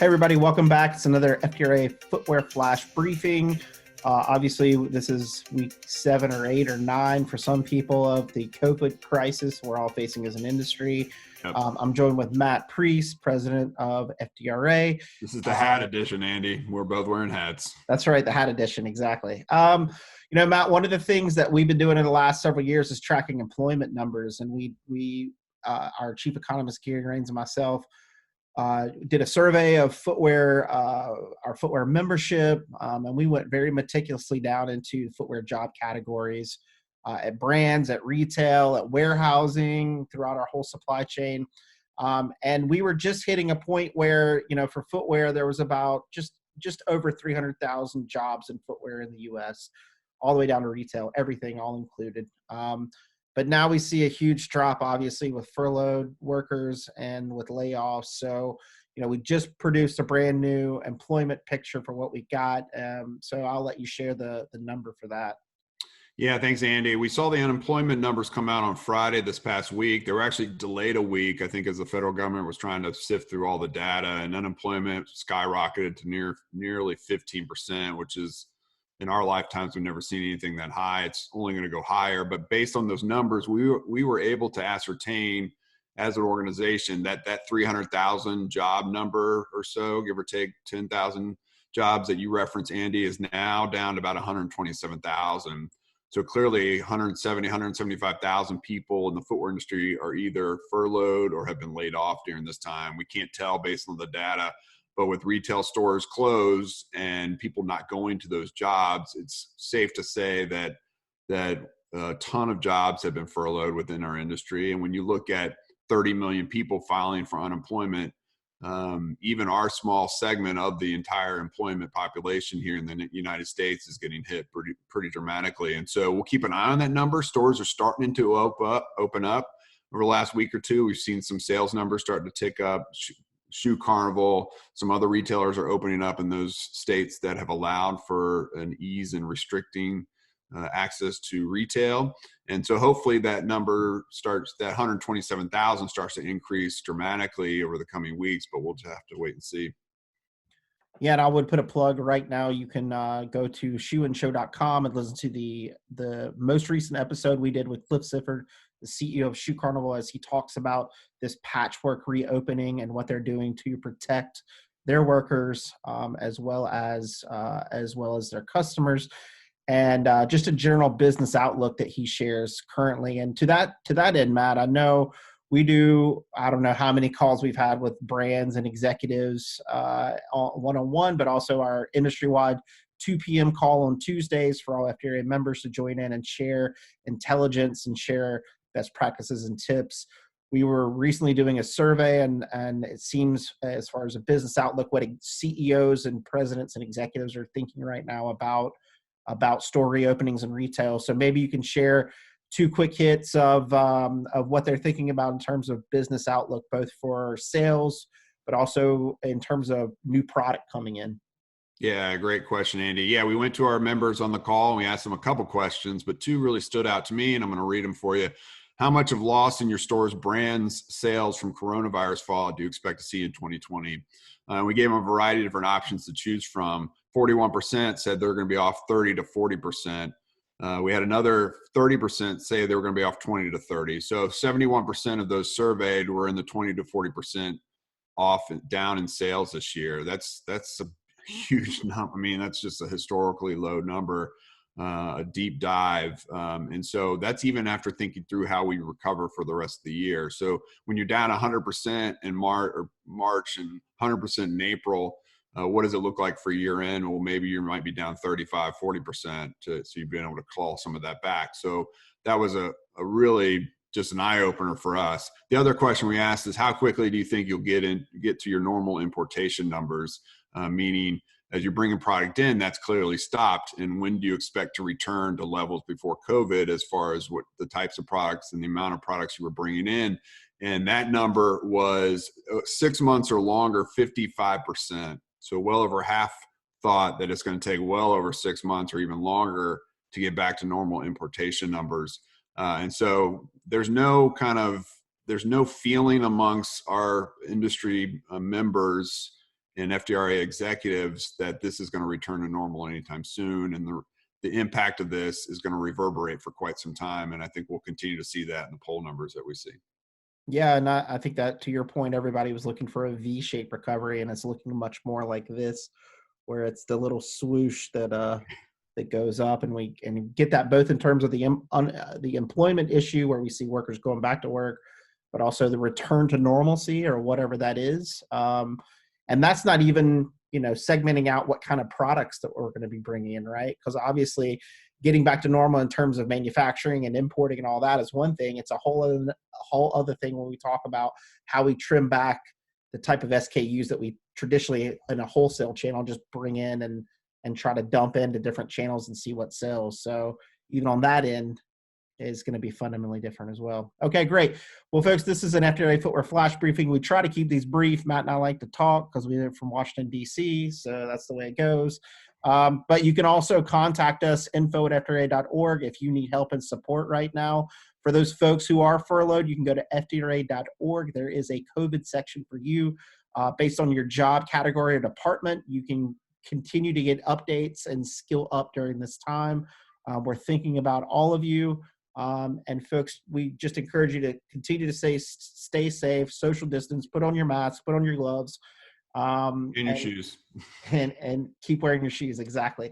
Hey everybody, welcome back. It's another FDRA Footwear Flash Briefing. Obviously, this is week 7 or 8 or 9 for some people of the COVID crisis we're all facing as an industry. Yep. I'm joined with Matt Priest, president of FDRA. This is the hat edition, Andy. We're both wearing hats. That's right, the hat edition, exactly. Matt, one of the things that we've been doing in the last several years is tracking employment numbers, and we our chief economist, Gary Rains, and myself did a survey of footwear, our footwear membership, and we went very meticulously down into footwear job categories at brands, at retail, at warehousing, throughout our whole supply chain. And we were just hitting a point where, for footwear, there was about just over 300,000 jobs in footwear in the U.S., all the way down to retail, everything all included. But now we see a huge drop, obviously, with furloughed workers and with layoffs. So, we just produced a brand new employment picture for what we got. So I'll let you share the number for that. Yeah, thanks, Andy. We saw the unemployment numbers come out on Friday this past week. They were actually delayed a week, I think, as the federal government was trying to sift through all the data, and unemployment skyrocketed to nearly 15%, which is, in our lifetimes, we've never seen anything that high. It's only going to go higher. But based on those numbers, we were able to ascertain as an organization that 300,000 job number or so, give or take 10,000 jobs that you reference, Andy, is now down to about 127,000. So clearly 175,000 people in the footwear industry are either furloughed or have been laid off during this time. We can't tell based on the data. But with retail stores closed and people not going to those jobs, it's safe to say that a ton of jobs have been furloughed within our industry. And when you look at 30 million people filing for unemployment, even our small segment of the entire employment population here in the United States is getting hit pretty dramatically. And so we'll keep an eye on that number. Stores are starting to open up. Over the last week or two, we've seen some sales numbers starting to tick up. Shoe Carnival, some other retailers are opening up in those states that have allowed for an ease in restricting access to retail. And so hopefully that number that 127,000 starts to increase dramatically over the coming weeks, but we'll just have to wait and see. Yeah, and I would put a plug right now. You can go to shoeandshow.com and listen to the most recent episode we did with Cliff Sifford, the CEO of Shoe Carnival, as he talks about this patchwork reopening and what they're doing to protect their workers, as well as their customers, and just a general business outlook that he shares currently. And to that end, Matt, I know we do, I don't know how many calls we've had with brands and executives one-on-one, but also our industry-wide 2 p.m. call on Tuesdays for all FDRA members to join in and share intelligence and share best practices and tips. We were recently doing a survey, and it seems, as far as a business outlook, what CEOs and presidents and executives are thinking right now about store reopenings and retail. So maybe you can share 2 quick hits of what they're thinking about in terms of business outlook, both for sales, but also in terms of new product coming in. Yeah, great question, Andy. Yeah, we went to our members on the call and we asked them a couple questions, but 2 really stood out to me, and I'm going to read them for you. How much of loss in your store's brand's sales from coronavirus fallout do you expect to see in 2020? We gave them a variety of different options to choose from. 41% said they're going to be off 30 to 40%. We had another 30% say they were going to be off 20 to 30. So 71% of those surveyed were in the 20 to 40% off and down in sales this year. That's a huge number. I mean, that's just a historically low number, a deep dive. And so that's even after thinking through how we recover for the rest of the year. So when you're down 100% in March and 100% in April, what does it look like for year end? Well, maybe you might be down 35, 40% so you've been able to claw some of that back. So that was a really just an eye opener for us. The other question we asked is, how quickly do you think you'll get to your normal importation numbers? Meaning, as you're bringing product in, that's clearly stopped. And when do you expect to return to levels before COVID, as far as what the types of products and the amount of products you were bringing in? And that number was 6 months or longer, 55%. So well over half thought that it's going to take well over 6 months or even longer to get back to normal importation numbers. And so there's no feeling amongst our industry members and FDRA executives that this is going to return to normal anytime soon. And the impact of this is going to reverberate for quite some time. And I think we'll continue to see that in the poll numbers that we see. Yeah, and I think that, to your point, everybody was looking for a V-shaped recovery, and it's looking much more like this, where it's the little swoosh that goes up, and we get that both in terms of the employment issue, where we see workers going back to work, but also the return to normalcy, or whatever that is. And that's not even, segmenting out what kind of products that we're going to be bringing in, right? Because obviously, getting back to normal in terms of manufacturing and importing and all that is one thing. It's a whole other thing when we talk about how we trim back the type of SKUs that we traditionally in a wholesale channel just bring in and try to dump into different channels and see what sells. So even on that end is going to be fundamentally different as well. Okay, great. Well, folks, this is an FDRA Footwear Flash Briefing. We try to keep these brief. Matt and I like to talk because we're from Washington, D.C., so that's the way it goes. But you can also contact us, info@fdra.org, if you need help and support right now. For those folks who are furloughed, you can go to fdra.org. There is a COVID section for you. Based on your job category or department, you can continue to get updates and skill up during this time. We're thinking about all of you. And folks, we just encourage you to continue to stay safe, social distance, put on your mask, put on your gloves. In your shoes. And keep wearing your shoes. Exactly.